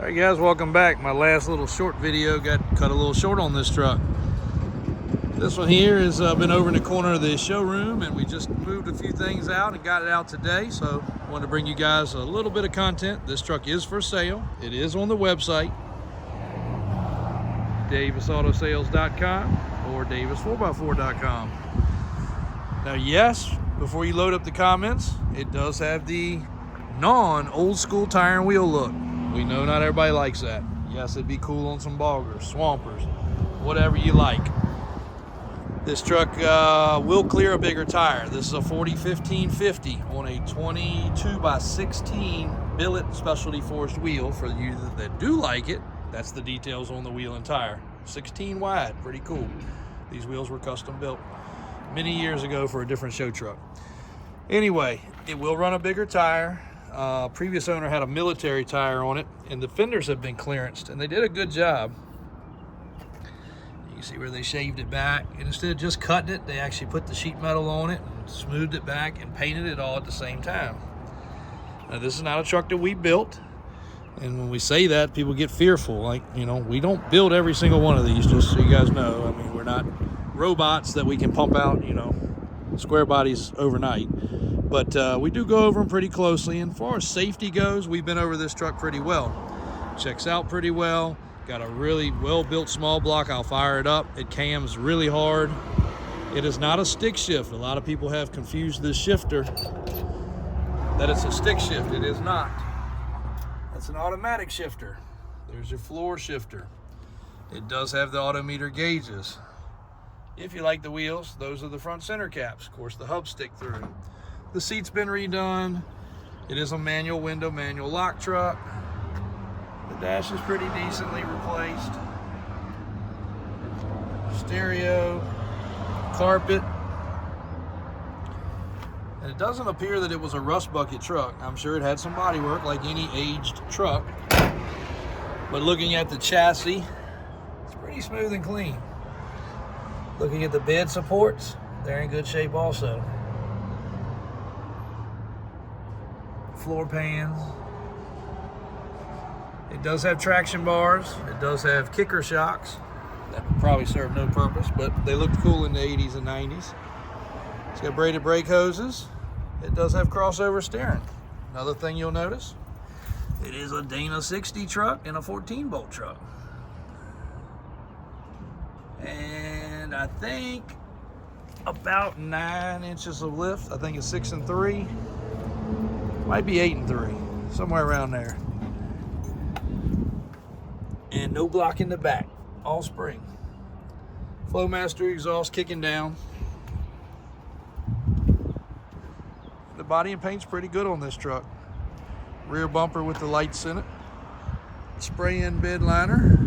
All right guys, welcome back. My last little short video got cut a little short on this truck. This one here has been over in the corner of the showroom, and we just moved a few things out and got it out today. So I wanted to bring you guys a little bit of content. This truck is for sale. It is on the website, davisautosales.com or davis4x4.com. Now yes, before you load up the comments, it does have the non-old school tire and wheel look. We know not everybody likes that. Yes, it'd be cool on some boggers, swampers, whatever you like. This truck will clear a bigger tire. This is a 40-15-50 on a 22x16 billet specialty forged wheel. For you that do like it, that's the details on the wheel and tire. 16 wide, pretty cool. These wheels were custom built many years ago for a different show truck. Anyway, it will run a bigger tire. Previous owner had a military tire on it, and the fenders have been clearanced, and they did a good job. You can see where they shaved it back, and instead of just cutting it, they actually put the sheet metal on it and smoothed it back and painted it all at the same time. Now this is not a truck that we built, and when we say that, people get fearful. Like, you know, we don't build every single one of these, just so you guys know. I mean, we're not robots that we can pump out, you know, square bodies overnight. But we do go over them pretty closely, and as far as safety goes, we've been over this truck pretty well. Checks out pretty well. Got a really well-built small block. I'll fire it up. It cams really hard. It is not a stick shift. A lot of people have confused this shifter that it's a stick shift. It is not. That's an automatic shifter. There's your floor shifter. It does have the autometer gauges. If you like the wheels, those are the front center caps. Of course, the hubs stick through. The seat's been redone. It is a manual window, manual lock truck. The dash is pretty decently replaced. Stereo, carpet. And it doesn't appear that it was a rust bucket truck. I'm sure it had some bodywork like any aged truck. But looking at the chassis, it's pretty smooth and clean. Looking at the bed supports, they're in good shape also. Floor pans. It does have traction bars. It does have kicker shocks. That would probably serve no purpose, but they looked cool in the 80s and 90s. It's got braided brake hoses. It does have crossover steering. Another thing you'll notice, it is a Dana 60 truck and a 14-bolt truck. And I think about 9 inches of lift. I think it's 6 and 3. Might be 8 and 3, somewhere around there. And no block in the back, all spring. Flowmaster exhaust kicking down. The body and paint's pretty good on this truck. Rear bumper with the lights in it. Spray-in bed liner.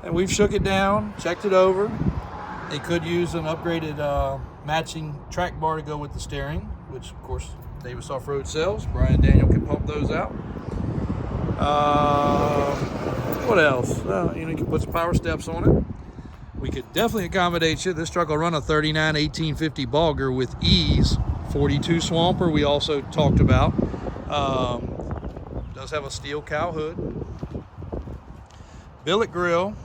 And we've shook it down, checked it over. They could use an upgraded matching track bar to go with the steering, which of course Davis Off-Road sells. Brian and Daniel can pump those out. What else? You know, you can put some power steps on it. We could definitely accommodate you. This truck will run a 39 1850 Bogger with ease. 42 Swamper we also talked about. Does have a steel cowl hood. Billet grill.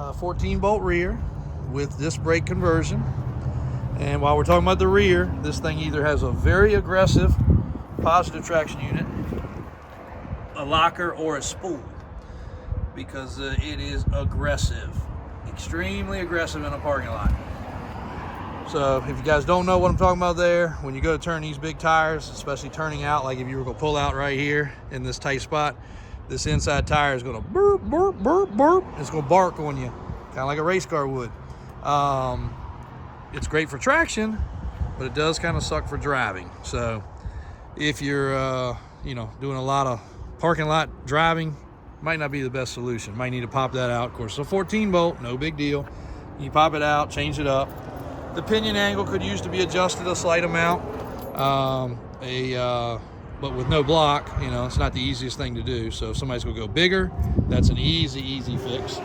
14-bolt rear with disc brake conversion. And while we're talking about the rear, this thing either has a very aggressive positive traction unit, a locker, or a spool, because it is aggressive, extremely aggressive in a parking lot. So if you guys don't know what I'm talking about there, when you go to turn these big tires, especially turning out, like if you were going to pull out right here in this tight spot, this inside tire is going to burp, burp, burp, burp. It's going to bark on you, kind of like a race car would. It's great for traction, but it does kind of suck for driving. So if you're, you know, doing a lot of parking lot driving, might not be the best solution. Might need to pop that out. Of course, it's a 14-bolt, no big deal. You pop it out, change it up. The pinion angle could use to be adjusted a slight amount. But with no block, you know, it's not the easiest thing to do. So if somebody's gonna go bigger, that's an easy fix.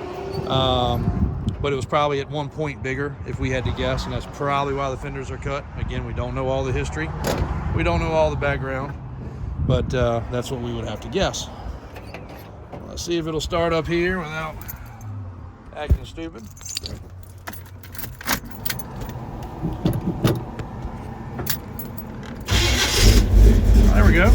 but it was probably at one point bigger if we had to guess, and that's probably why the fenders are cut. Again, we don't know all the history. We don't know all the background, but that's what we would have to guess. Let's see if it'll start up here without acting stupid. There we go.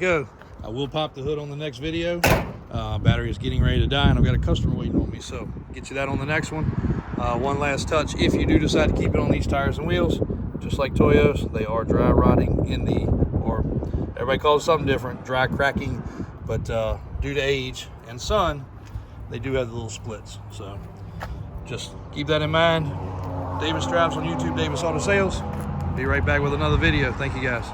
Go. I will pop the hood on the next video. Battery is getting ready to die, and I've got a customer waiting on me, so get you that on the next one. One last touch: if you do decide to keep it on these tires and wheels, just like Toyos, they are dry rotting in the, or everybody calls it something different, dry cracking, but due to age and sun, they do have the little splits. So just keep that in mind. Davis Drives on YouTube, Davis Auto Sales. Be right back with another video. Thank you guys.